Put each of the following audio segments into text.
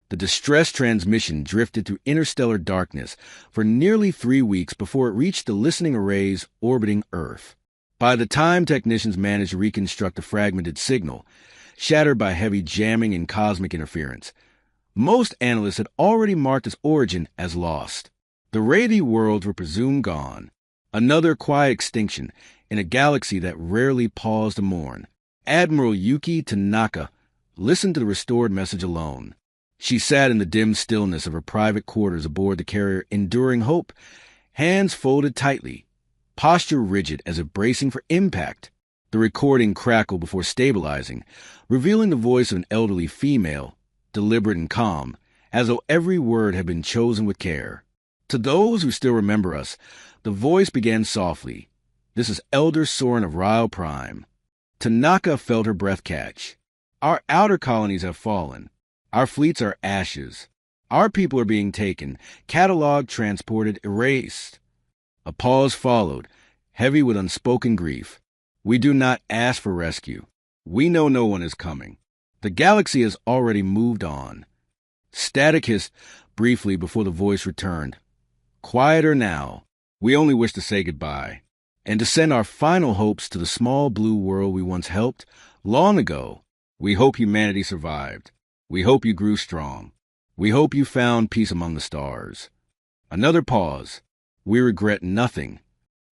The distress transmission drifted through interstellar darkness for nearly 3 weeks before it reached the listening arrays orbiting Earth. By the time technicians managed to reconstruct the fragmented signal, shattered by heavy jamming and cosmic interference, most analysts had already marked its origin as lost. The Repay worlds were presumed gone, another quiet extinction in a galaxy that rarely paused to mourn. Admiral Yuki Tanaka listened to the restored message alone. She sat in the dim stillness of her private quarters aboard the carrier, enduring hope, hands folded tightly, posture rigid as if bracing for impact. The recording crackled before stabilizing, revealing the voice of an elderly female, deliberate and calm, as though every word had been chosen with care. To those who still remember us, the voice began softly. This is Elder Soren of Ryle Prime. Tanaka felt her breath catch. Our outer colonies have fallen. Our fleets are ashes. Our people are being taken, cataloged, transported, erased. A pause followed, heavy with unspoken grief. We do not ask for rescue. We know no one is coming. The galaxy has already moved on. Static hissed briefly before the voice returned. Quieter now. We only wish to say goodbye, and to send our final hopes to the small blue world we once helped long ago. We hope humanity survived. We hope you grew strong. We hope you found peace among the stars. Another pause. We regret nothing.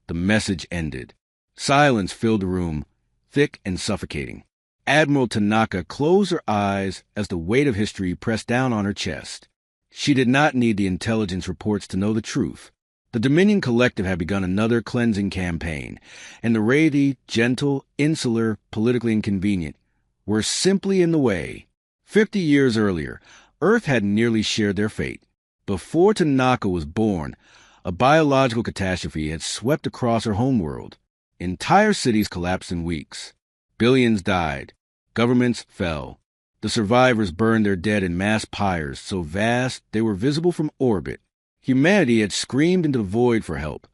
The message ended. Silence filled the room, thick and suffocating. Admiral Tanaka closed her eyes as the weight of history pressed down on her chest. She did not need the intelligence reports to know the truth. The Dominion Collective had begun another cleansing campaign, and the Repay, gentle, insular, politically inconvenient, were simply in the way. 50 years earlier, Earth had nearly shared their fate. Before Tanaka was born, a biological catastrophe had swept across her homeworld. Entire cities collapsed in weeks. Billions died. Governments fell. The survivors burned their dead in mass pyres so vast they were visible from orbit. Humanity had screamed into the void for help,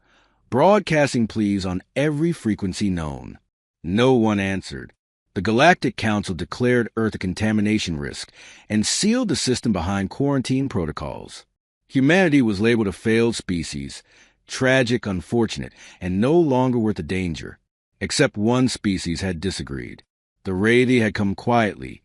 broadcasting pleas on every frequency known. No one answered. The Galactic Council declared Earth a contamination risk and sealed the system behind quarantine protocols. Humanity was labeled a failed species, tragic, unfortunate, and no longer worth the danger. Except one species had disagreed. The Repay had come quietly,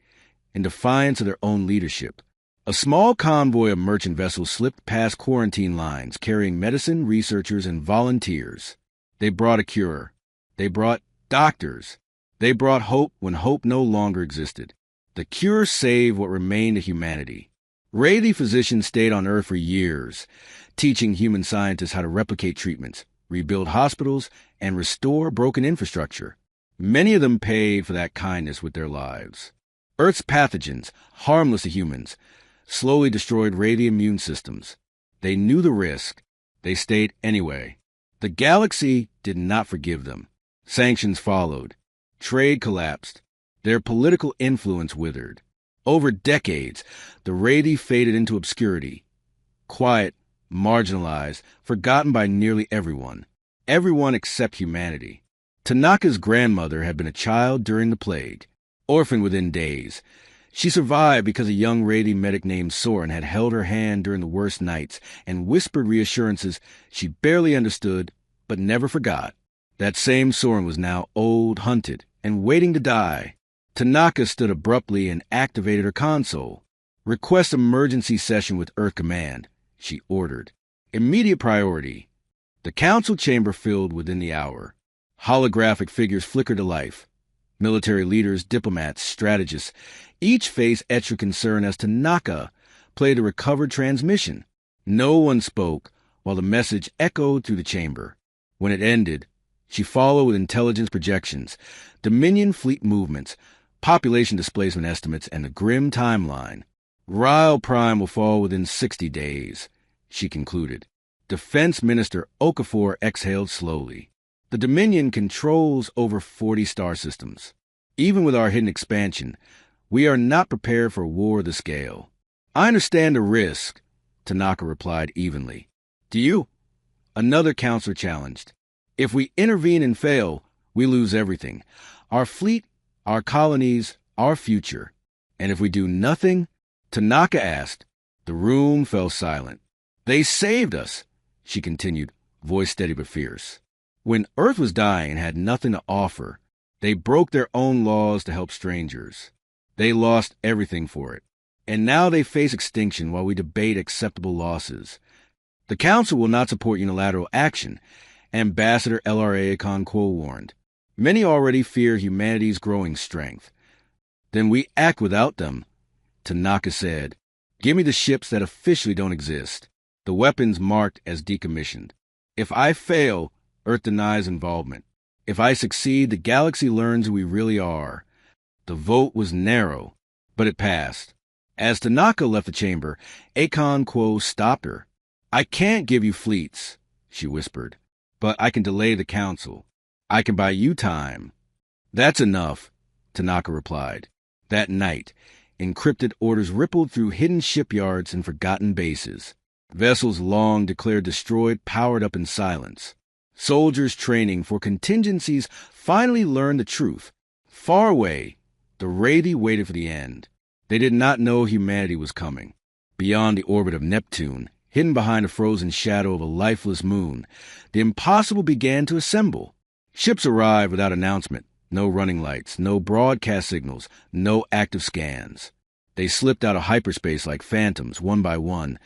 in defiance of their own leadership. A small convoy of merchant vessels slipped past quarantine lines, carrying medicine, researchers, and volunteers. They brought a cure. They brought doctors. They brought hope when hope no longer existed. The cure saved what remained of humanity. Repay physicians stayed on Earth for years, teaching human scientists how to replicate treatments, rebuild hospitals, and restore broken infrastructure. Many of them paid for that kindness with their lives. Earth's pathogens, harmless to humans, slowly destroyed Repay immune systems. They knew the risk. They stayed anyway. The galaxy did not forgive them. Sanctions followed. Trade collapsed. Their political influence withered. Over decades, the Repay faded into obscurity. Quiet, marginalized, forgotten by nearly everyone. Everyone except humanity. Tanaka's grandmother had been a child during the plague, orphaned within days. She survived because a young Repay medic named Soren had held her hand during the worst nights and whispered reassurances she barely understood but never forgot. That same Soren was now old, hunted, and waiting to die. Tanaka stood abruptly and activated her console. Request emergency session with Earth Command, she ordered. Immediate priority. The council chamber filled within the hour. Holographic figures flickered to life. Military leaders, diplomats, strategists, each face etched with concern as Tanaka played a recovered transmission. No one spoke while the message echoed through the chamber. When it ended, she followed with intelligence projections, Dominion fleet movements, population displacement estimates, and a grim timeline. Ryle Prime will fall within 60 days, she concluded. Defense Minister Okafor exhaled slowly. The Dominion controls over 40 star systems. Even with our hidden expansion, we are not prepared for a war of the scale. I understand the risk, Tanaka replied evenly. Do you? Another counselor challenged. If we intervene and fail, we lose everything. Our fleet, our colonies, our future. And if we do nothing, Tanaka asked. The room fell silent. They saved us, she continued, voice steady but fierce. When Earth was dying and had nothing to offer, they broke their own laws to help strangers. They lost everything for it. And now they face extinction while we debate acceptable losses. The Council will not support unilateral action, Ambassador LRA Okonkwo warned. Many already fear humanity's growing strength. Then we act without them, Tanaka said. Give me the ships that officially don't exist, the weapons marked as decommissioned. If I fail, Earth denies involvement. If I succeed, the galaxy learns who we really are. The vote was narrow, but it passed. As Tanaka left the chamber, Okonkwo stopped her. I can't give you fleets, she whispered, but I can delay the council. I can buy you time. That's enough, Tanaka replied. That night, encrypted orders rippled through hidden shipyards and forgotten bases. Vessels long declared destroyed powered up in silence. Soldiers training for contingencies finally learned the truth. Far away, the Raythi waited for the end. They did not know humanity was coming. Beyond the orbit of Neptune, hidden behind a frozen shadow of a lifeless moon, the impossible began to assemble. Ships arrived without announcement. No running lights, no broadcast signals, no active scans. They slipped out of hyperspace like phantoms, one by one,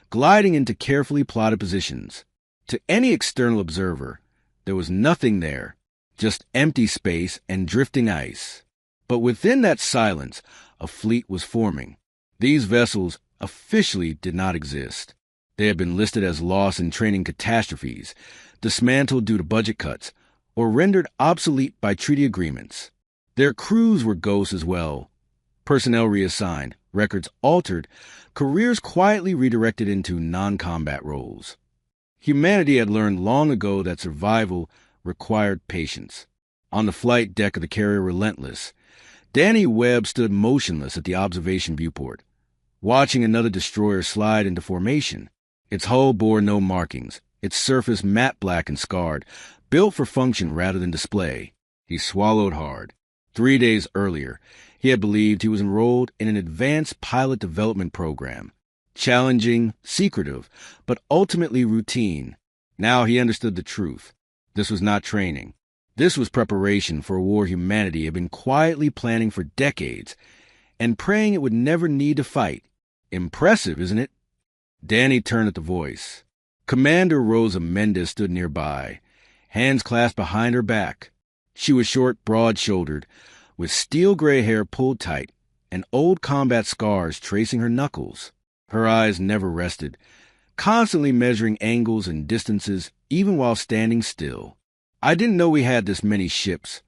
gliding into carefully plotted positions. To any external observer, there was nothing there, just empty space and drifting ice. But within that silence, a fleet was forming. These vessels officially did not exist. They had been listed as lost in training catastrophes, dismantled due to budget cuts, or rendered obsolete by treaty agreements. Their crews were ghosts as well. Personnel reassigned, records altered, careers quietly redirected into non-combat roles. Humanity had learned long ago that survival required patience. On the flight deck of the carrier Relentless, Danny Webb stood motionless at the observation viewport, watching another destroyer slide into formation. Its hull bore no markings, its surface matte black and scarred, built for function rather than display. He swallowed hard. 3 days earlier, he had believed he was enrolled in an advanced pilot development program. Challenging, secretive, but ultimately routine. Now he understood the truth. This was not training. This was preparation for a war humanity had been quietly planning for decades and praying it would never need to fight. Impressive, isn't it? Danny turned at the voice. Commander Rosa Mendez stood nearby, hands clasped behind her back. She was short, broad-shouldered, with steel-gray hair pulled tight and old combat scars tracing her knuckles. Her eyes never rested, constantly measuring angles and distances even while standing still. I didn't know we had this many ships,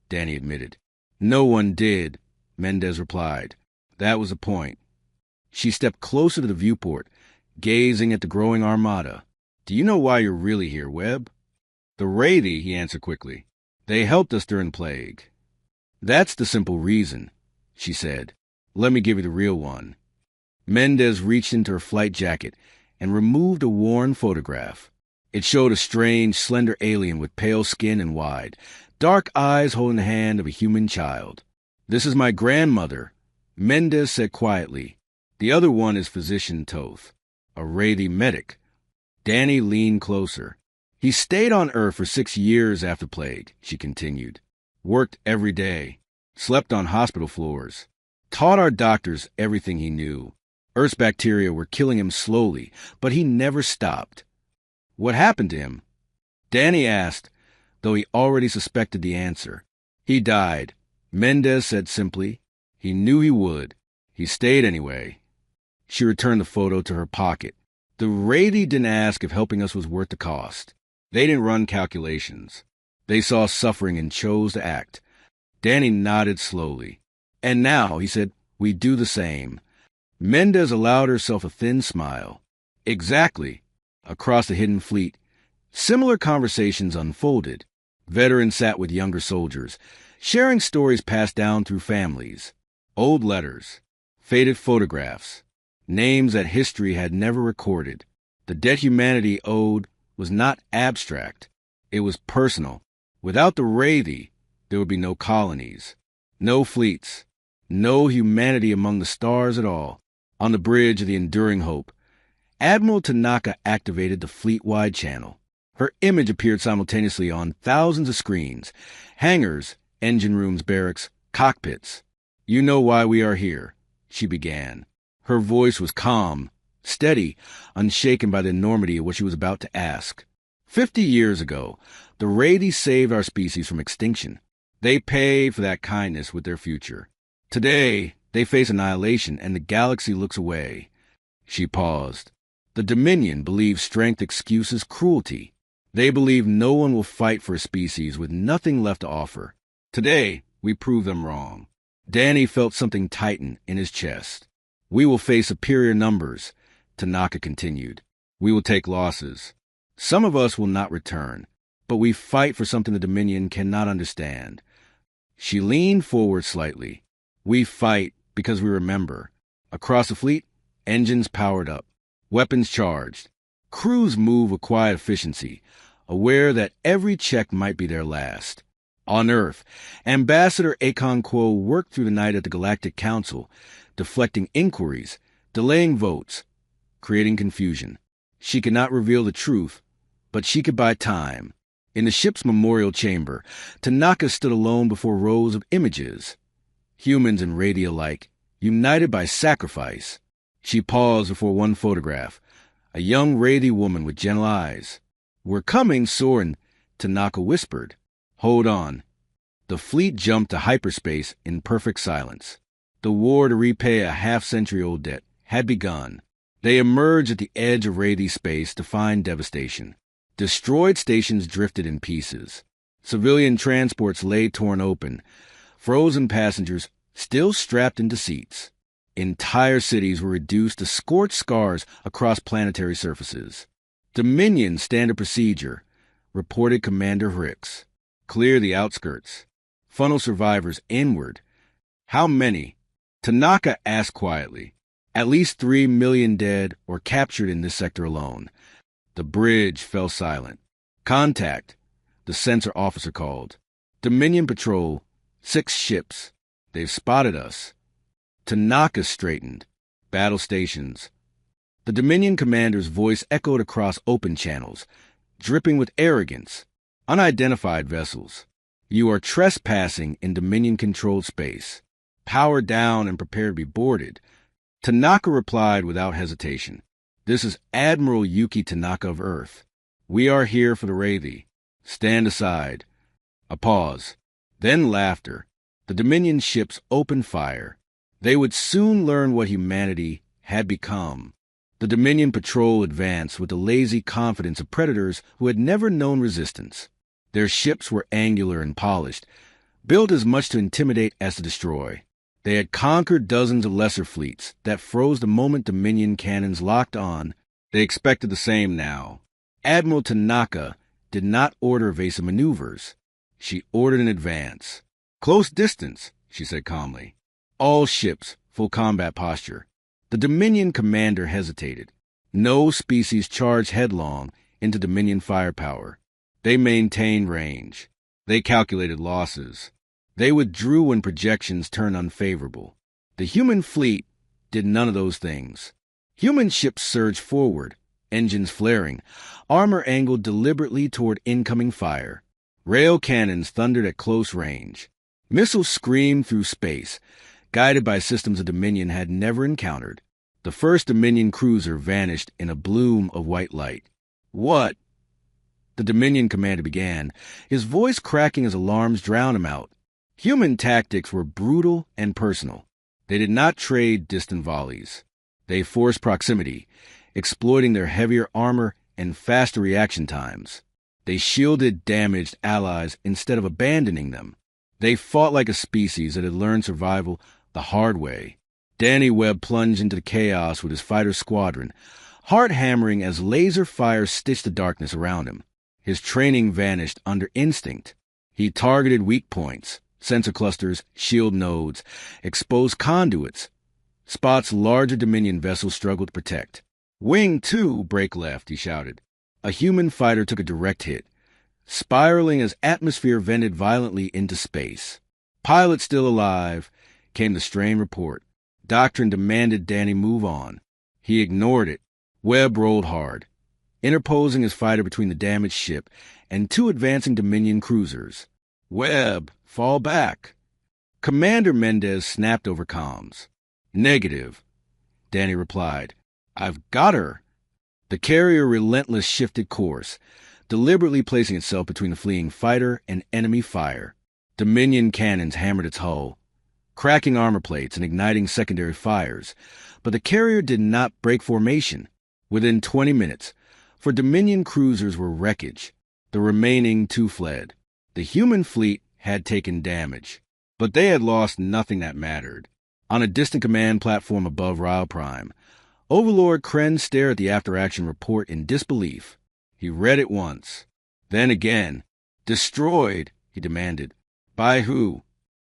Danny admitted. No one did, Mendez replied. That was the point. She stepped closer to the viewport, gazing at the growing armada. Do you know why you're really here, Webb? The Raythi, he answered quickly. They helped us during plague. That's the simple reason, she said. Let me give you the real one. Mendez reached into her flight jacket and removed a worn photograph. It showed a strange, slender alien with pale skin and wide, dark eyes holding the hand of a human child. This is my grandmother, Mendez said quietly. The other one is Physician Toth, a Raythi medic. Danny leaned closer. He stayed on Earth for 6 years after plague, she continued. Worked every day, slept on hospital floors, taught our doctors everything he knew. Earth's bacteria were killing him slowly, but he never stopped. What happened to him? Danny asked, though he already suspected the answer. He died, Mendez said simply. He knew he would. He stayed anyway. She returned the photo to her pocket. The Raythi didn't ask if helping us was worth the cost. They didn't run calculations. They saw suffering and chose to act. Danny nodded slowly. And now, he said, we do the same. Mendez allowed herself a thin smile. Exactly. Across the hidden fleet, similar conversations unfolded. Veterans sat with younger soldiers, sharing stories passed down through families. Old letters, faded photographs, names that history had never recorded. The debt humanity owed was not abstract. It was personal. Without the Raythi, there would be no colonies, no fleets, no humanity among the stars at all. On the bridge of the Enduring Hope, Admiral Tanaka activated the fleet-wide channel. Her image appeared simultaneously on thousands of screens, hangars, engine rooms, barracks, cockpits. "You know why we are here," she began. Her voice was calm, steady, unshaken by the enormity of what she was about to ask. 50 years ago, the Raythi saved our species from extinction. They paid for that kindness with their future. Today, they face annihilation, and the galaxy looks away. She paused. The Dominion believes strength excuses cruelty. They believe no one will fight for a species with nothing left to offer. Today, we prove them wrong. Danny felt something tighten in his chest. "We will face superior numbers," Tanaka continued. "We will take losses. Some of us will not return, but we fight for something the Dominion cannot understand." She leaned forward slightly. "We fight because we remember." Across the fleet, engines powered up, weapons charged. Crews move with quiet efficiency, aware that every check might be their last. On Earth, Ambassador Akon Quo worked through the night at the Galactic Council, deflecting inquiries, delaying votes, creating confusion. She could not reveal the truth, but she could buy time. In the ship's memorial chamber, Tanaka stood alone before rows of images. Humans and Raythi alike, united by sacrifice. She paused before one photograph, a young Raythi woman with gentle eyes. "We're coming, Soren," Tanaka whispered. "Hold on." The fleet jumped to hyperspace in perfect silence. The war to repay a half-century-old debt had begun. They emerged at the edge of Raythi space to find devastation. Destroyed stations drifted in pieces. Civilian transports lay torn open, frozen passengers still strapped into seats. Entire cities were reduced to scorched scars across planetary surfaces. "Dominion standard procedure," reported Commander Hicks. "Clear the outskirts. Funnel survivors inward." "How many?" Tanaka asked quietly. "At least 3 million dead or captured in this sector alone." The bridge fell silent. "Contact," the sensor officer called. "Dominion patrol, 6 ships. They've spotted us." Tanaka straightened. "Battle stations." The Dominion commander's voice echoed across open channels, dripping with arrogance. "Unidentified vessels. You are trespassing in Dominion-controlled space. Power down and prepare to be boarded." Tanaka replied without hesitation. "This is Admiral Yuki Tanaka of Earth. We are here for the Raythi. Stand aside." A pause. Then laughter. The Dominion ships opened fire. They would soon learn what humanity had become. The Dominion patrol advanced with the lazy confidence of predators who had never known resistance. Their ships were angular and polished, built as much to intimidate as to destroy. They had conquered dozens of lesser fleets that froze the moment Dominion cannons locked on. They expected the same now. Admiral Tanaka did not order evasive maneuvers. She ordered an advance. "Close distance," she said calmly. "All ships, full combat posture." The Dominion commander hesitated. No species charged headlong into Dominion firepower. They maintained range. They calculated losses. They withdrew when projections turned unfavorable. The human fleet did none of those things. Human ships surged forward, engines flaring, armor angled deliberately toward incoming fire. Rail cannons thundered at close range. Missiles screamed through space, guided by systems the Dominion had never encountered. The first Dominion cruiser vanished in a bloom of white light. "What?" the Dominion commander began, his voice cracking as alarms drowned him out. Human tactics were brutal and personal. They did not trade distant volleys. They forced proximity, exploiting their heavier armor and faster reaction times. They shielded damaged allies instead of abandoning them. They fought like a species that had learned survival the hard way. Danny Webb plunged into the chaos with his fighter squadron, heart hammering as laser fire stitched the darkness around him. His training vanished under instinct. He targeted weak points, sensor clusters, shield nodes, exposed conduits, spots larger Dominion vessels struggled to protect. "Wing 2, break left," he shouted. A human fighter took a direct hit, spiraling as atmosphere vented violently into space. "Pilot still alive," came the strained report. Doctrine demanded Danny move on. He ignored it. Webb rolled hard, interposing his fighter between the damaged ship and two advancing Dominion cruisers. "Webb, fall back." Commander Mendez snapped over comms. "Negative," Danny replied. "I've got her." The carrier relentless shifted course, deliberately placing itself between the fleeing fighter and enemy fire. Dominion cannons hammered its hull, cracking armor plates and igniting secondary fires, but the carrier did not break formation. Within 20 minutes, for Dominion cruisers were wreckage. The remaining two fled. The human fleet had taken damage, but they had lost nothing that mattered. On a distant command platform above Ryle Prime, Overlord Kren stared at the after-action report in disbelief. He read it once, then again. "Destroyed," he demanded. "By who?"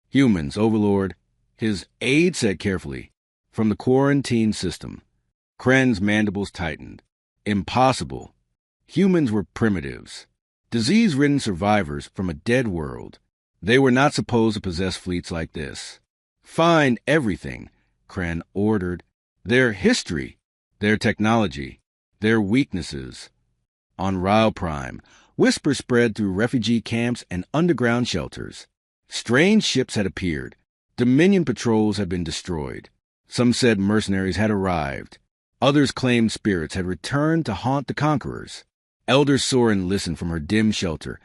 "Humans, Overlord," his aide said carefully. "From the quarantine system." Kren's mandibles tightened. "Impossible. Humans were primitives. Disease-ridden survivors from a dead world. They were not supposed to possess fleets like this." "Find everything," Kren ordered. "Their history, their technology, their weaknesses." On Ryle Prime, whispers spread through refugee camps and underground shelters. Strange ships had appeared. Dominion patrols had been destroyed. Some said mercenaries had arrived. Others claimed spirits had returned to haunt the conquerors. Elder Soren listened from her dim shelter,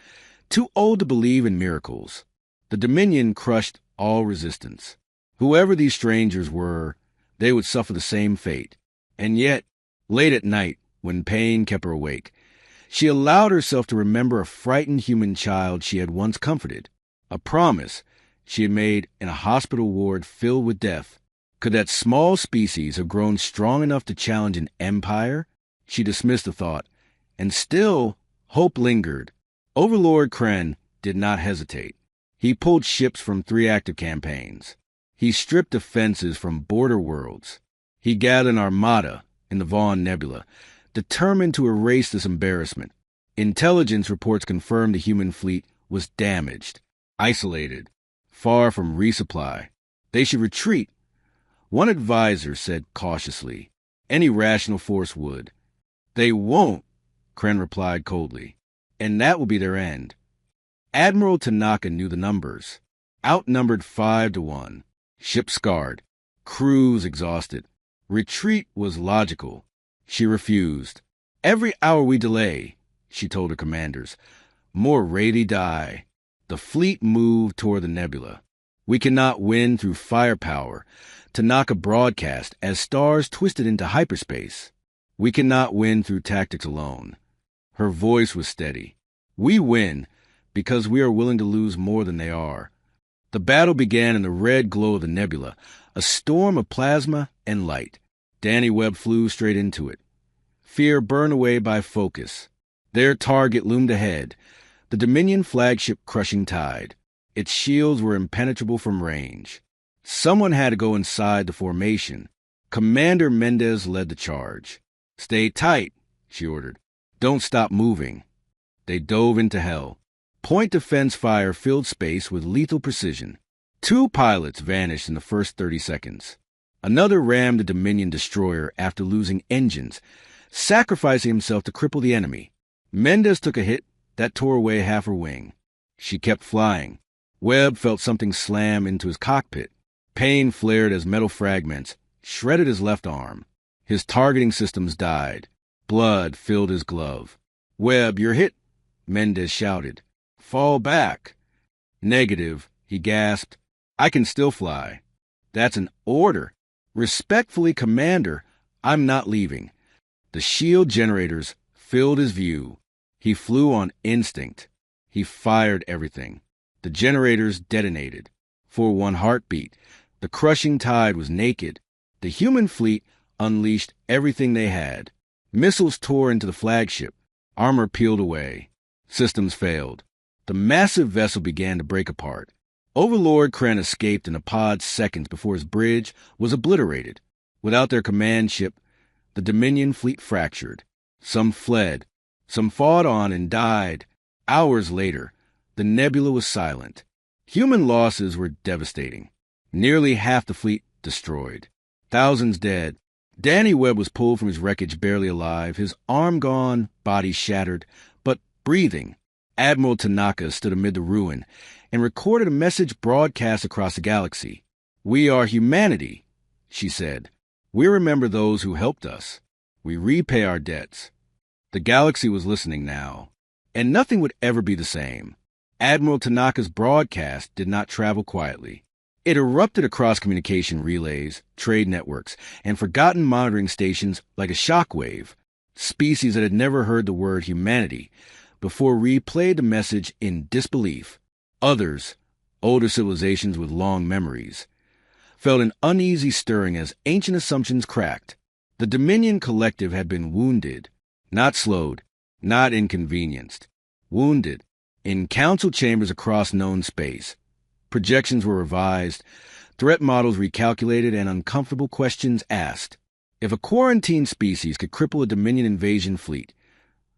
too old to believe in miracles. The Dominion crushed all resistance. Whoever these strangers were, they would suffer the same fate. And yet, late at night, when pain kept her awake, she allowed herself to remember a frightened human child she had once comforted. A promise she had made in a hospital ward filled with death. Could that small species have grown strong enough to challenge an empire? She dismissed the thought, and still hope lingered. Overlord Kren did not hesitate. He pulled ships from 3 active campaigns. He stripped defenses from border worlds. He gathered an armada in the Vaughn Nebula, determined to erase this embarrassment. Intelligence reports confirmed the human fleet was damaged, isolated, far from resupply. They should retreat. One advisor said cautiously. Any rational force would. "They won't," Kren replied coldly. "And that will be their end." Admiral Tanaka knew the numbers. Outnumbered 5-1. Ship scarred. Crews exhausted. Retreat was logical. She refused. "Every hour we delay," she told her commanders, "more ready die." The fleet moved toward the nebula. "We cannot win through firepower," Tanaka broadcast as stars twisted into hyperspace. "We cannot win through tactics alone." Her voice was steady. "We win because we are willing to lose more than they are." The battle began in the red glow of the nebula, a storm of plasma and light. Danny Webb flew straight into it. Fear burned away by focus. Their target loomed ahead, the Dominion flagship Crushing Tide. Its shields were impenetrable from range. Someone had to go inside the formation. Commander Mendez led the charge. "Stay tight," she ordered. "Don't stop moving." They dove into hell. Point defense fire filled space with lethal precision. 2 pilots vanished in the first 30 seconds. Another rammed the Dominion destroyer after losing engines, sacrificing himself to cripple the enemy. Mendez took a hit that tore away half her wing. She kept flying. Webb felt something slam into his cockpit. Pain flared as metal fragments shredded his left arm. His targeting systems died. Blood filled his glove. "Webb, you're hit," Mendez shouted. "Fall back." "Negative," he gasped. "I can still fly." "That's an order." "Respectfully, Commander, I'm not leaving." The shield generators filled his view. He flew on instinct. He fired everything. The generators detonated. For one heartbeat, the Crushing Tide was naked. The human fleet unleashed everything they had. Missiles tore into the flagship. Armor peeled away. Systems failed. The massive vessel began to break apart. Overlord Kren escaped in a pod seconds before his bridge was obliterated. Without their command ship, the Dominion fleet fractured. Some fled. Some fought on and died. Hours later, the nebula was silent. Human losses were devastating. Nearly half the fleet destroyed. Thousands dead. Danny Webb was pulled from his wreckage barely alive, his arm gone, body shattered, but breathing. Admiral Tanaka stood amid the ruin and recorded a message broadcast across the galaxy. "We are humanity," she said. "We remember those who helped us. We repay our debts." The galaxy was listening now, and nothing would ever be the same. Admiral Tanaka's broadcast did not travel quietly. It erupted across communication relays, trade networks, and forgotten monitoring stations like a shockwave. Species that had never heard the word humanity before replayed the message in disbelief. Others, older civilizations with long memories, felt an uneasy stirring as ancient assumptions cracked. The Dominion Collective had been wounded, not slowed, not inconvenienced. Wounded, in council chambers across known space. Projections were revised, threat models recalculated, and uncomfortable questions asked. If a quarantined species could cripple a Dominion invasion fleet,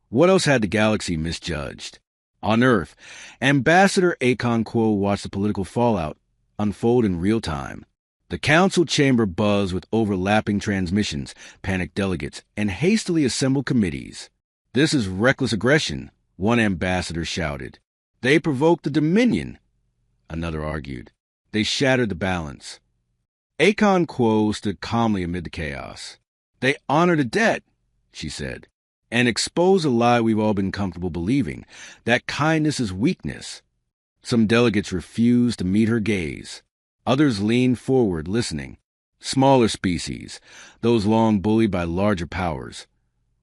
what else had the galaxy misjudged? On Earth, Ambassador Akon Quo watched the political fallout unfold in real time. The council chamber buzzed with overlapping transmissions, panicked delegates, and hastily assembled committees. "This is reckless aggression," one ambassador shouted. "They provoked the Dominion," another argued. "They shattered the balance." Akon Quo stood calmly amid the chaos. "They honored a debt," she said, "and exposed a lie we've all been comfortable believing, that kindness is weakness." Some delegates refused to meet her gaze. Others leaned forward, listening. Smaller species, those long bullied by larger powers,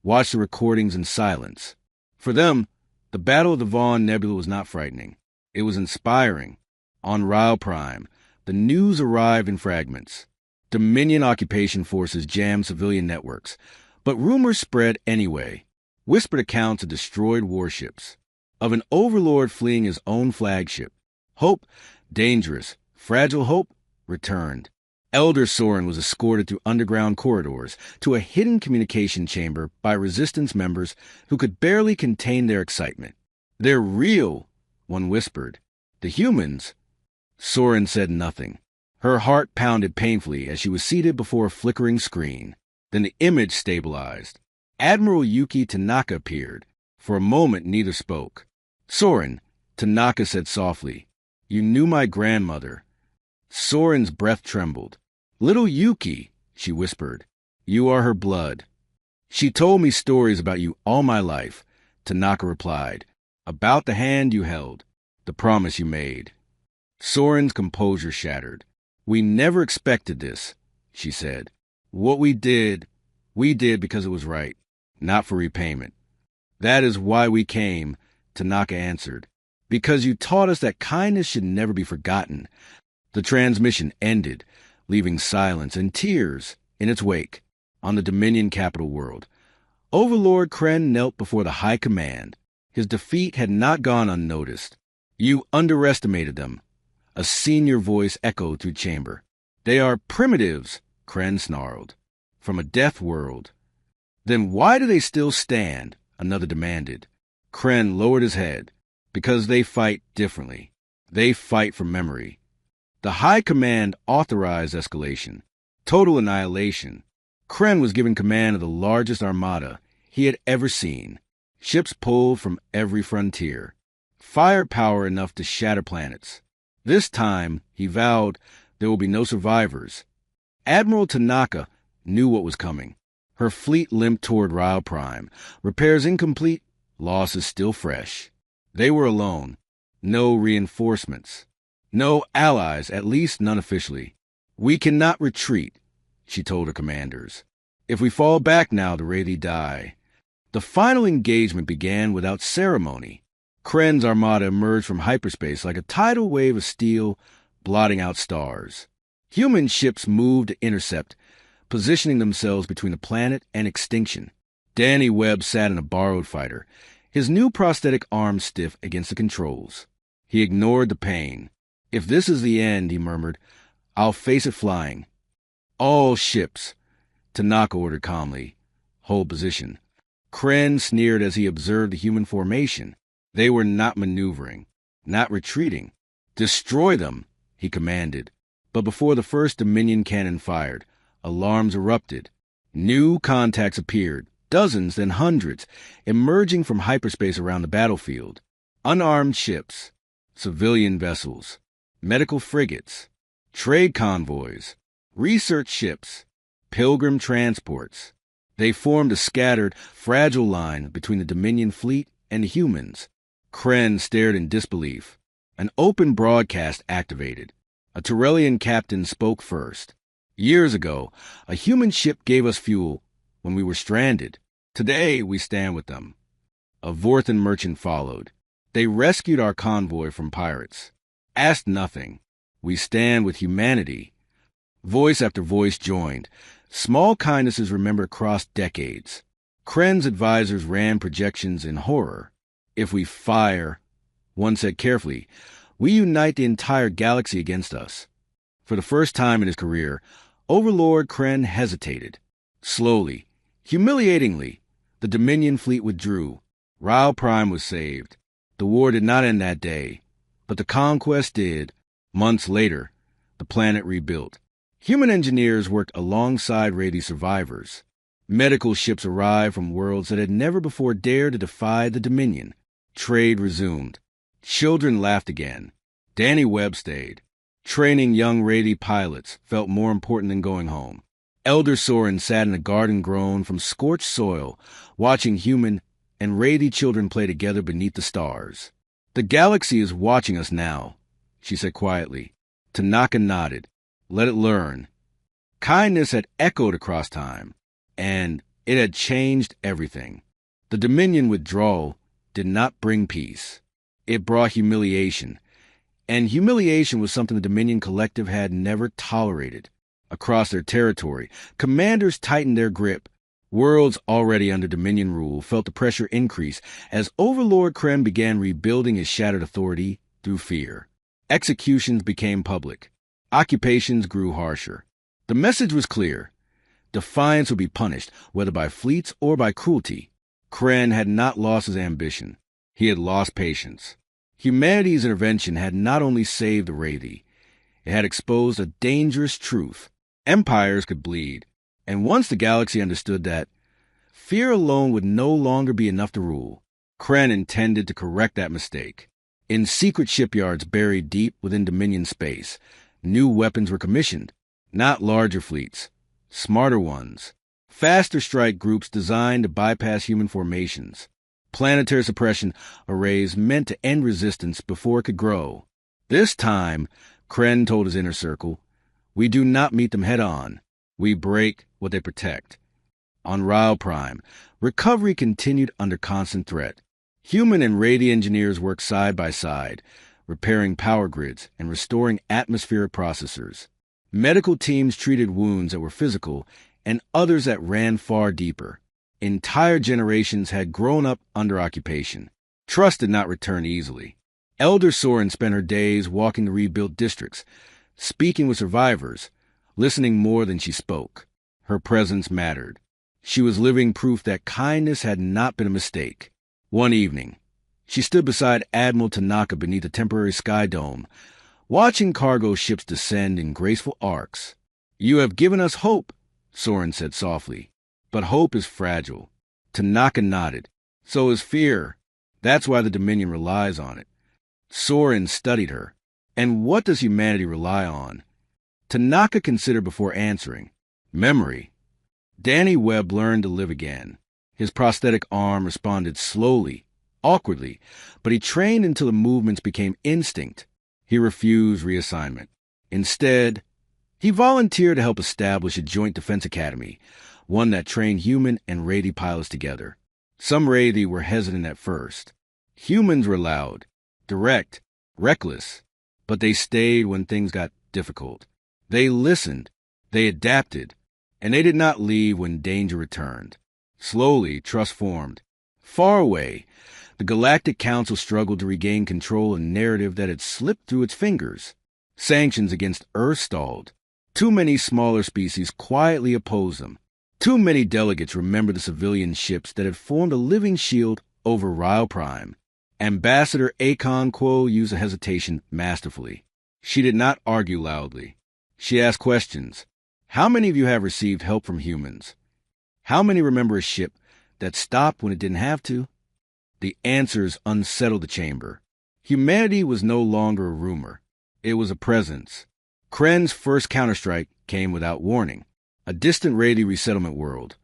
watched the recordings in silence. For them, the Battle of the Vaughn Nebula was not frightening. It was inspiring. On Ryle Prime, the news arrived in fragments. Dominion occupation forces jammed civilian networks, but rumors spread anyway. Whispered accounts of destroyed warships, of an overlord fleeing his own flagship. Hope, dangerous, fragile hope, returned. Elder Soren was escorted through underground corridors to a hidden communication chamber by resistance members who could barely contain their excitement. "They're real," one whispered. "The humans?" Soren said nothing. Her heart pounded painfully as she was seated before a flickering screen. Then the image stabilized. Admiral Yuki Tanaka appeared. For a moment, neither spoke. "Soren," Tanaka said softly, "you knew my grandmother." Soren's breath trembled. "Little Yuki," she whispered, "you are her blood." "She told me stories about you all my life," Tanaka replied. "About the hand you held, the promise you made." Soren's composure shattered. "We never expected this," she said. "What we did because it was right, not for repayment." "That is why we came," Tanaka answered. "Because you taught us that kindness should never be forgotten." The transmission ended, leaving silence and tears in its wake. On the Dominion capital world, Overlord Kren knelt before the High Command. His defeat had not gone unnoticed. "You underestimated them," a senior voice echoed through chamber. "They are primitives," Kren snarled. "From a death world." "Then why do they still stand?" another demanded. Kren lowered his head. "Because they fight differently. They fight for memory." The High Command authorized escalation, total annihilation. Kren was given command of the largest armada he had ever seen. Ships pulled from every frontier. Firepower enough to shatter planets. This time, he vowed, there will be no survivors. Admiral Tanaka knew what was coming. Her fleet limped toward Ryle Prime. Repairs incomplete, losses still fresh. They were alone. No reinforcements. No allies, at least none officially. "We cannot retreat," she told her commanders. "If we fall back now, the Wraithy die." The final engagement began without ceremony. Kren's armada emerged from hyperspace like a tidal wave of steel, blotting out stars. Human ships moved to intercept, positioning themselves between the planet and extinction. Danny Webb sat in a borrowed fighter, his new prosthetic arm stiff against the controls. He ignored the pain. "If this is the end," he murmured, "I'll face it flying." "All ships," Tanaka ordered calmly. "Hold position." Kren sneered as he observed the human formation. They were not maneuvering, not retreating. "Destroy them," he commanded. But before the first Dominion cannon fired, Alarms erupted. New contacts appeared, dozens, then hundreds, emerging from hyperspace around the battlefield. Unarmed ships, civilian vessels, medical frigates, trade convoys, research ships, pilgrim transports. They formed a scattered, fragile line between the Dominion fleet and the humans. Kren stared in disbelief. An open broadcast activated. A Tyrellian captain spoke first. Years ago, a human ship gave us fuel when we were stranded. Today, we stand with them. A Vorthan merchant followed. They rescued our convoy from pirates. Asked nothing. We stand with humanity. Voice after voice joined. Small kindnesses remembered across decades. Kren's advisors ran projections in horror. If we fire, one said carefully, we unite the entire galaxy against us. For the first time in his career, Overlord Kren hesitated. Slowly, humiliatingly, the Dominion fleet withdrew. Rao Prime was saved. The war did not end that day, but the conquest did. Months later, the planet rebuilt. Human engineers worked alongside Rady survivors. Medical ships arrived from worlds that had never before dared to defy the Dominion. Trade resumed. Children laughed again. Danny Webb stayed. Training young Rady pilots felt more important than going home. Elder Soren sat in a garden grown from scorched soil, watching human and Rady children play together beneath the stars. The galaxy is watching us now, she said quietly. Tanaka nodded. Let it learn. Kindness had echoed across time, and it had changed everything. The Dominion withdrawal did not bring peace. It brought humiliation, and humiliation was something the Dominion Collective had never tolerated. Across their territory, commanders tightened their grip. Worlds already under Dominion rule felt the pressure increase as Overlord Kren began rebuilding his shattered authority through fear. Executions became public. Occupations grew harsher. The message was clear. Defiance would be punished, whether by fleets or by cruelty. Kren had not lost his ambition. He had lost patience. Humanity's intervention had not only saved the Rady, it had exposed a dangerous truth. Empires could bleed, and once the galaxy understood that, fear alone would no longer be enough to rule. Kren intended to correct that mistake. In secret shipyards buried deep within Dominion space, new weapons were commissioned, not larger fleets, smarter ones. Faster strike groups designed to bypass human formations. Planetary suppression arrays meant to end resistance before it could grow. This time, Kren told his inner circle, we do not meet them head-on. We break what they protect. On Rao Prime, recovery continued under constant threat. Human and Rady engineers worked side by side, repairing power grids and restoring atmospheric processors. Medical teams treated wounds that were physical and others that ran far deeper. Entire generations had grown up under occupation. Trust did not return easily. Elder Soren spent her days walking the rebuilt districts, speaking with survivors, listening more than she spoke. Her presence mattered. She was living proof that kindness had not been a mistake. One evening, she stood beside Admiral Tanaka beneath a temporary sky dome, watching cargo ships descend in graceful arcs. You have given us hope, Soren said softly. But hope is fragile. Tanaka nodded. So is fear. That's why the Dominion relies on it. Soren studied her. And what does humanity rely on? Tanaka considered before answering. Memory. Danny Webb learned to live again. His prosthetic arm responded slowly, awkwardly, but he trained until the movements became instinct. He refused reassignment. Instead, he volunteered to help establish a joint defense academy, one that trained human and Rady pilots together. Some Rady were hesitant at first. Humans were loud, direct, reckless, but they stayed when things got difficult. They listened, they adapted, and they did not leave when danger returned. Slowly, trust formed. Far away, the Galactic Council struggled to regain control of a narrative that had slipped through its fingers. Sanctions against Earth stalled. Too many smaller species quietly opposed them. Too many delegates remembered the civilian ships that had formed a living shield over Ryle Prime. Ambassador Akon Quo used a hesitation masterfully. She did not argue loudly. She asked questions. How many of you have received help from humans? How many remember a ship that stopped when it didn't have to? The answers unsettled the chamber. Humanity was no longer a rumor. It was a presence. Kren's first counterstrike came without warning. A distant Rady resettlement world,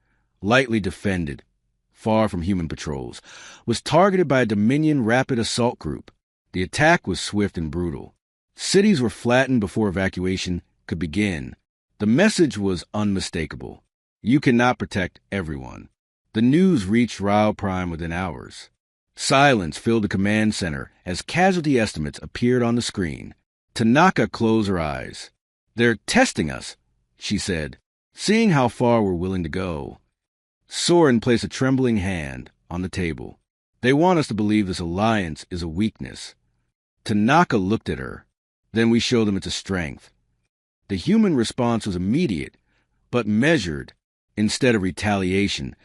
lightly defended, far from human patrols, was targeted by a Dominion rapid assault group. The attack was swift and brutal. Cities were flattened before evacuation could begin. The message was unmistakable. You cannot protect everyone. The news reached Ryle Prime within hours. Silence filled the command center as casualty estimates appeared on the screen. Tanaka closed her eyes. "They're testing us," she said, "seeing how far we're willing to go." Soren placed a trembling hand on the table. "They want us to believe this alliance is a weakness." Tanaka looked at her. "Then we show them it's a strength." The human response was immediate, but measured instead of retaliation.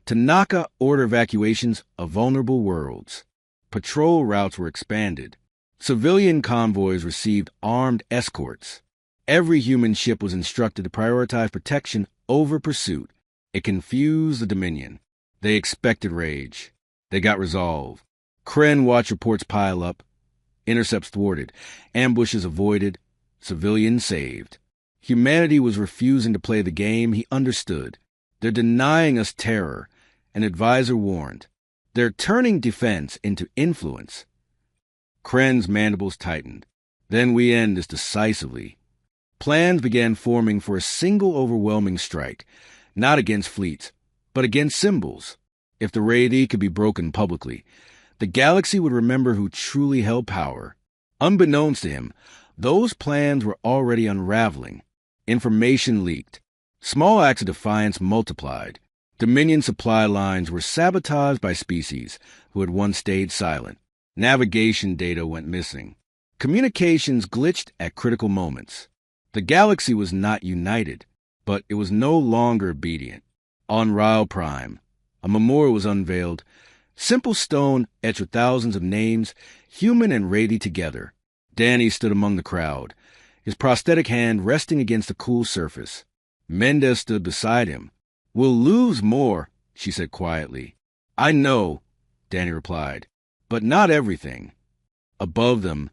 Tanaka ordered evacuations of vulnerable worlds. Patrol routes were expanded. Civilian convoys received armed escorts. Every human ship was instructed to prioritize protection over pursuit. It confused the Dominion. They expected rage. They got resolve. Kren watched reports pile up. Intercepts thwarted. Ambushes avoided. Civilians saved. Humanity was refusing to play the game he understood. "They're denying us terror," an advisor warned. "They're turning defense into influence." Kren's mandibles tightened. "Then we end this decisively." Plans began forming for a single overwhelming strike, not against fleets, but against symbols. If the Rady could be broken publicly, the galaxy would remember who truly held power. Unbeknownst to him, those plans were already unraveling. Information leaked. Small acts of defiance multiplied. Dominion supply lines were sabotaged by species who had once stayed silent. Navigation data went missing. Communications glitched at critical moments. The galaxy was not united, but it was no longer obedient. On Ryle Prime, a memorial was unveiled. Simple stone etched with thousands of names, human and Rady together. Danny stood among the crowd, his prosthetic hand resting against the cool surface. Mendez stood beside him. "We'll lose more," she said quietly. "I know," Danny replied, "but not everything." Above them,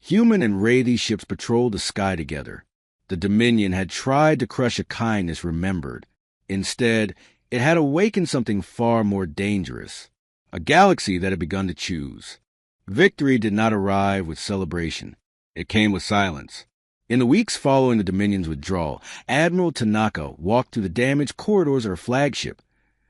human and Rady ships patrolled the sky together. The Dominion had tried to crush a kindness remembered. Instead, it had awakened something far more dangerous, a galaxy that had begun to choose. Victory did not arrive with celebration. It came with silence. In the weeks following the Dominion's withdrawal, Admiral Tanaka walked through the damaged corridors of her flagship,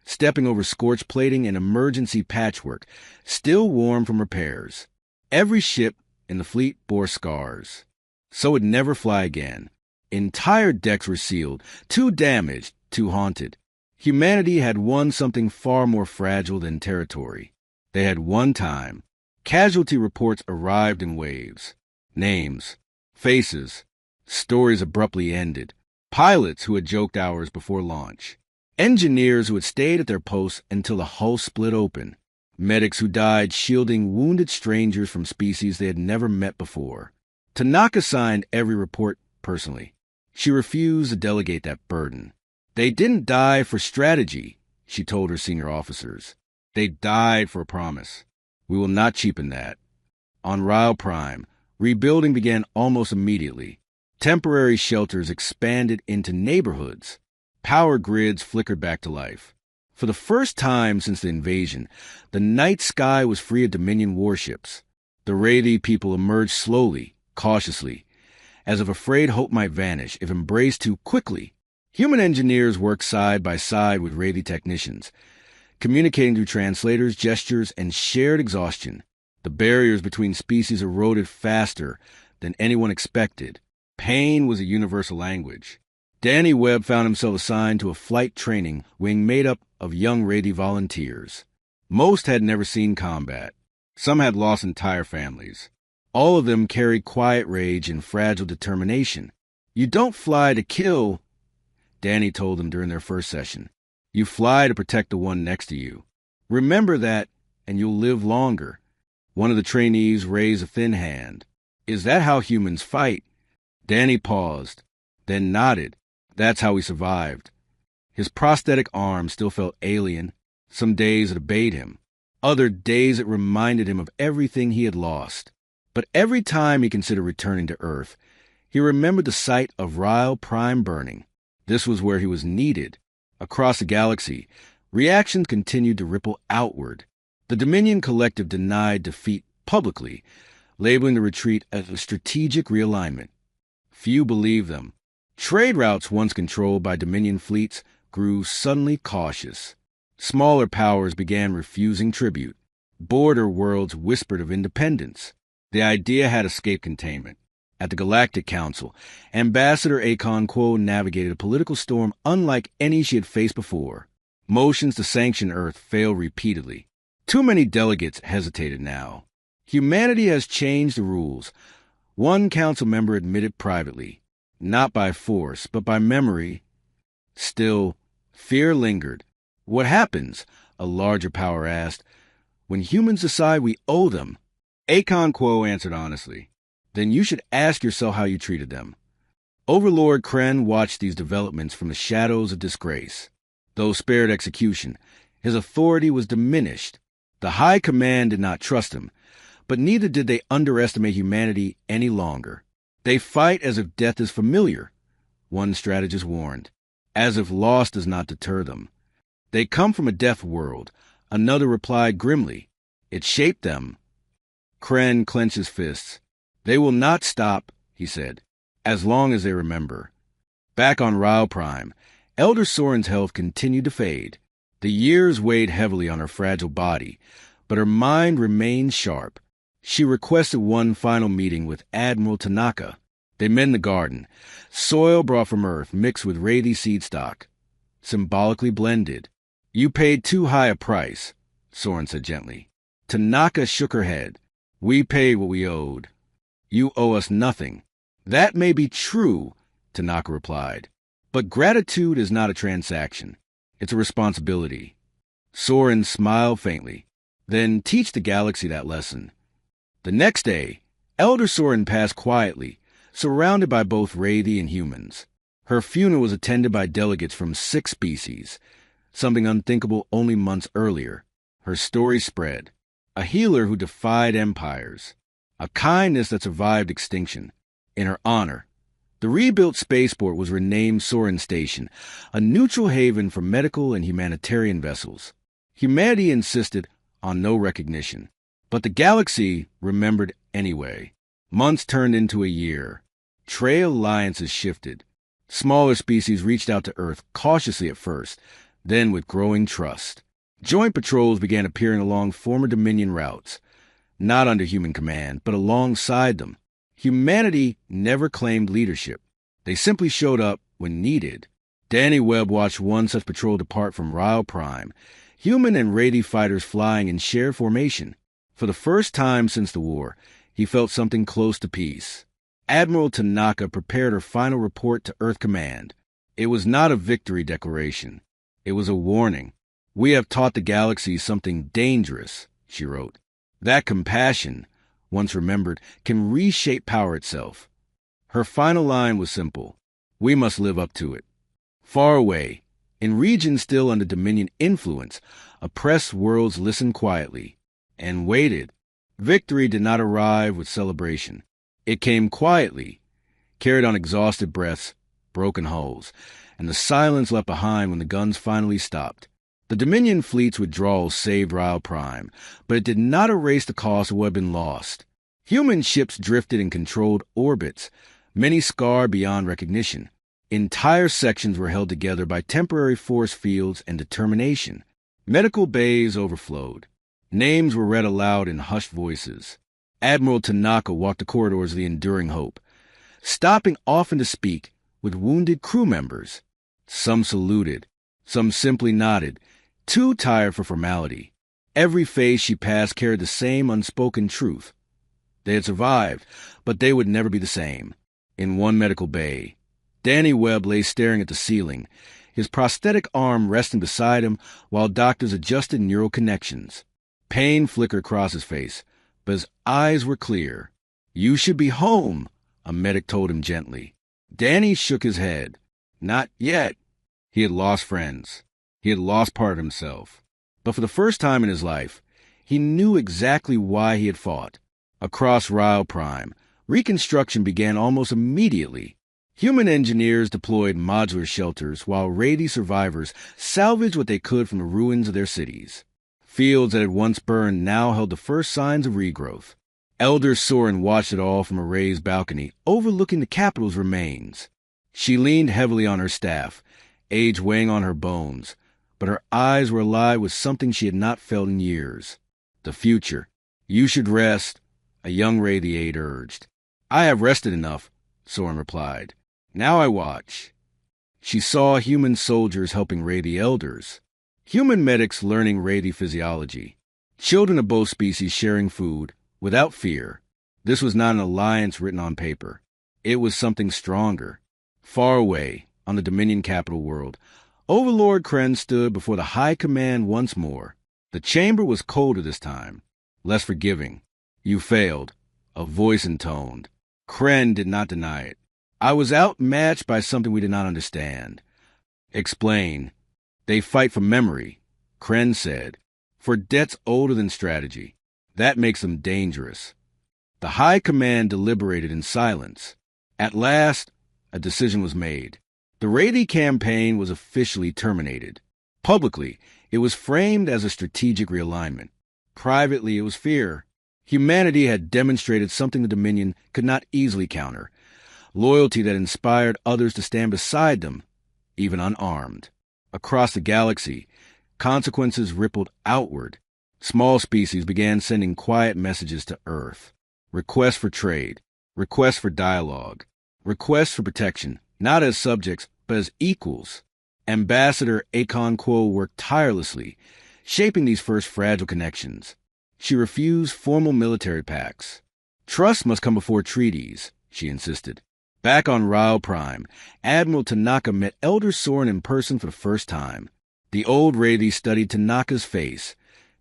stepping over scorched plating and emergency patchwork, still warm from repairs. Every ship in the fleet bore scars. So would never fly again. Entire decks were sealed, too damaged, too haunted. Humanity had won something far more fragile than territory. They had won time. Casualty reports arrived in waves. Names, faces, stories abruptly ended. Pilots who had joked hours before launch. Engineers who had stayed at their posts until the hull split open. Medics who died shielding wounded strangers from species they had never met before. Tanaka signed every report personally. She refused to delegate that burden. "They didn't die for strategy," she told her senior officers. "They died for a promise. We will not cheapen that." On Ryle Prime, rebuilding began almost immediately. Temporary shelters expanded into neighborhoods. Power grids flickered back to life. For the first time since the invasion, the night sky was free of Dominion warships. The Rady people emerged slowly, cautiously, as if afraid hope might vanish if embraced too quickly. Human engineers worked side by side with Rady technicians, communicating through translators, gestures, and shared exhaustion. The barriers between species eroded faster than anyone expected. Pain was a universal language. Danny Webb found himself assigned to a flight training wing made up of young Rady volunteers. Most had never seen combat. Some had lost entire families. All of them carried quiet rage and fragile determination. "You don't fly to kill," Danny told them during their first session. "You fly to protect the one next to you. Remember that, and you'll live longer." One of the trainees raised a thin hand. "Is that how humans fight?" Danny paused, then nodded. That's how he survived. His prosthetic arm still felt alien. Some days it obeyed him. Other days it reminded him of everything he had lost. But every time he considered returning to Earth, he remembered the sight of Ryle Prime burning. This was where he was needed. Across the galaxy, reactions continued to ripple outward. The Dominion Collective denied defeat publicly, labeling the retreat as a strategic realignment. Few believed them. Trade routes once controlled by Dominion fleets grew suddenly cautious. Smaller powers began refusing tribute. Border worlds whispered of independence. The idea had escaped containment. At the Galactic Council, Ambassador Akon Quo navigated a political storm unlike any she had faced before. Motions to sanction Earth failed repeatedly. Too many delegates hesitated now. Humanity has changed the rules. One council member admitted privately, not by force, but by memory. Still, fear lingered. What happens, a larger power asked, when humans decide we owe them? Akon Quo answered honestly. Then you should ask yourself how you treated them. Overlord Kren watched these developments from the shadows of disgrace. Though spared execution, his authority was diminished. The High Command did not trust him, but neither did they underestimate humanity any longer. They fight as if death is familiar, one strategist warned, as if loss does not deter them. They come from a death world, another replied grimly. It shaped them. Kren clenched his fists. They will not stop, he said, as long as they remember. Back on Ryle Prime, Elder Soren's health continued to fade. The years weighed heavily on her fragile body, but her mind remained sharp. She requested one final meeting with Admiral Tanaka. They met in the garden, soil brought from Earth mixed with Wraithy seed stock, symbolically blended. You paid too high a price, Soren said gently. Tanaka shook her head. We paid what we owed. You owe us nothing. That may be true, Tanaka replied, but gratitude is not a transaction. It's a responsibility. Soren smiled faintly. Then teach the galaxy that lesson. The next day, Elder Soren passed quietly, surrounded by both Wraithy and humans. Her funeral was attended by delegates from 6 species, something unthinkable only months earlier. Her story spread. A healer who defied empires. A kindness that survived extinction. In her honor, the rebuilt spaceport was renamed Soren Station, a neutral haven for medical and humanitarian vessels. Humanity insisted on no recognition, but the galaxy remembered anyway. Months turned into a year. Trade alliances shifted. Smaller species reached out to Earth cautiously at first, then with growing trust. Joint patrols began appearing along former Dominion routes, not under human command, but alongside them. Humanity never claimed leadership. They simply showed up when needed. Danny Webb watched one such patrol depart from Ryle Prime, human and Wraithy fighters flying in shared formation. For the first time since the war, he felt something close to peace. Admiral Tanaka prepared her final report to Earth Command. It was not a victory declaration. It was a warning. We have taught the galaxy something dangerous, she wrote. That compassion, once remembered, can reshape power itself. Her final line was simple. We must live up to it. Far away, in regions still under Dominion influence, oppressed worlds listened quietly and waited. Victory did not arrive with celebration. It came quietly, carried on exhausted breaths, broken hulls, and the silence left behind when the guns finally stopped. The Dominion fleet's withdrawal saved Ryle Prime, but it did not erase the cost of what had been lost. Human ships drifted in controlled orbits, many scarred beyond recognition. Entire sections were held together by temporary force fields and determination. Medical bays overflowed. Names were read aloud in hushed voices. Admiral Tanaka walked the corridors of the Enduring Hope, stopping often to speak with wounded crew members. Some saluted, some simply nodded, too tired for formality. Every face she passed carried the same unspoken truth. They had survived, but they would never be the same. In one medical bay, Danny Webb lay staring at the ceiling, his prosthetic arm resting beside him while doctors adjusted neural connections. Pain flickered across his face, but his eyes were clear. "You should be home," a medic told him gently. Danny shook his head. Not yet. He had lost friends. He had lost part of himself. But for the first time in his life, he knew exactly why he had fought. Across Ryle Prime, reconstruction began almost immediately. Human engineers deployed modular shelters while Rady survivors salvaged what they could from the ruins of their cities. Fields that had once burned now held the first signs of regrowth. Elder Soren watched it all from a raised balcony overlooking the capital's remains. She leaned heavily on her staff, age weighing on her bones, but her eyes were alive with something she had not felt in years. The future. You should rest, a young radiate urged. I have rested enough, Soren replied. Now I watch. She saw human soldiers helping Rady elders, human medics learning Rady physiology, children of both species sharing food, without fear. This was not an alliance written on paper. It was something stronger. Far away, on the Dominion capital world, Overlord Kren stood before the High Command once more. The chamber was colder this time, less forgiving. You failed, a voice intoned. Kren did not deny it. I was outmatched by something we did not understand. Explain. They fight for memory, Kren said, for debts older than strategy. That makes them dangerous. The High Command deliberated in silence. At last, a decision was made. The Rady campaign was officially terminated. Publicly, it was framed as a strategic realignment. Privately, it was fear. Humanity had demonstrated something the Dominion could not easily counter. Loyalty that inspired others to stand beside them, even unarmed. Across the galaxy, consequences rippled outward. Small species began sending quiet messages to Earth. Requests for trade, requests for dialogue, requests for protection, not as subjects, but as equals. Ambassador Akon Quo worked tirelessly, shaping these first fragile connections. She refused formal military pacts. Trust must come before treaties, she insisted. Back on Ryle Prime, Admiral Tanaka met Elder Soren in person for the first time. The old Rady studied Tanaka's face,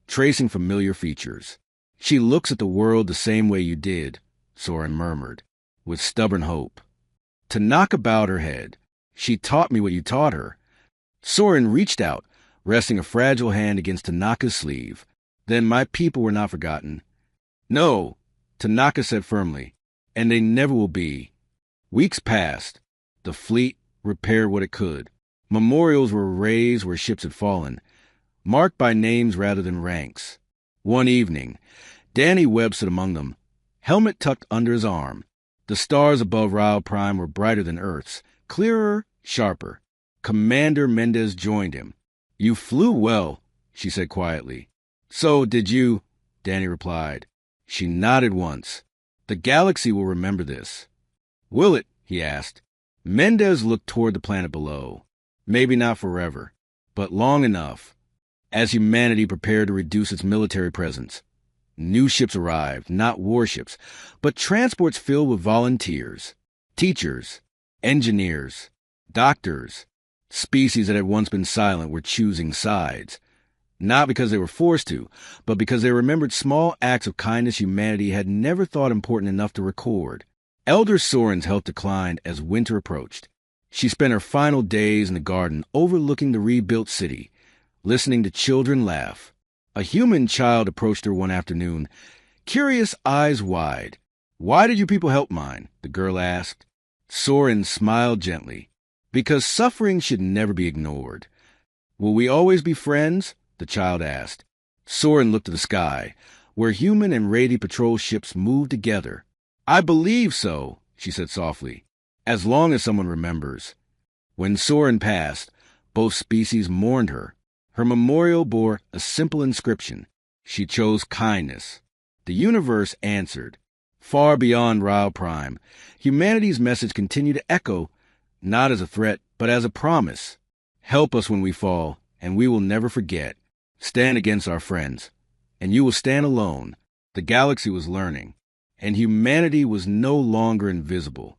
tracing familiar features. She looks at the world the same way you did, Soren murmured, with stubborn hope. Tanaka bowed her head. She taught me what you taught her. Soren reached out, resting a fragile hand against Tanaka's sleeve. Then my people were not forgotten. No, Tanaka said firmly, and they never will be. Weeks passed. The fleet repaired what it could. Memorials were raised where ships had fallen, marked by names rather than ranks. One evening, Danny Webb stood among them, helmet tucked under his arm. The stars above Ryle Prime were brighter than Earth's, clearer, sharper. Commander Mendez joined him. You flew well, she said quietly. So did you, Danny replied. She nodded once. The galaxy will remember this. Will it? He asked. Mendez looked toward the planet below. Maybe not forever, but long enough. As humanity prepared to reduce its military presence, new ships arrived, not warships, but transports filled with volunteers, teachers, engineers, doctors. Species that had once been silent were choosing sides, not because they were forced to, but because they remembered small acts of kindness humanity had never thought important enough to record. Elder Soren's health declined as winter approached. She spent her final days in the garden overlooking the rebuilt city, listening to children laugh. A human child approached her one afternoon, curious eyes wide. Why did you people help mine? The girl asked. Soren smiled gently. Because suffering should never be ignored. Will we always be friends? The child asked. Soren looked to the sky, where human and Rady patrol ships moved together. I believe so, she said softly, as long as someone remembers. When Soren passed, both species mourned her. Her memorial bore a simple inscription. She chose kindness. The universe answered. Far beyond Ryle Prime, humanity's message continued to echo, not as a threat, but as a promise. Help us when we fall, and we will never forget. Stand against our friends, and you will stand alone. The galaxy was learning, and humanity was no longer invisible.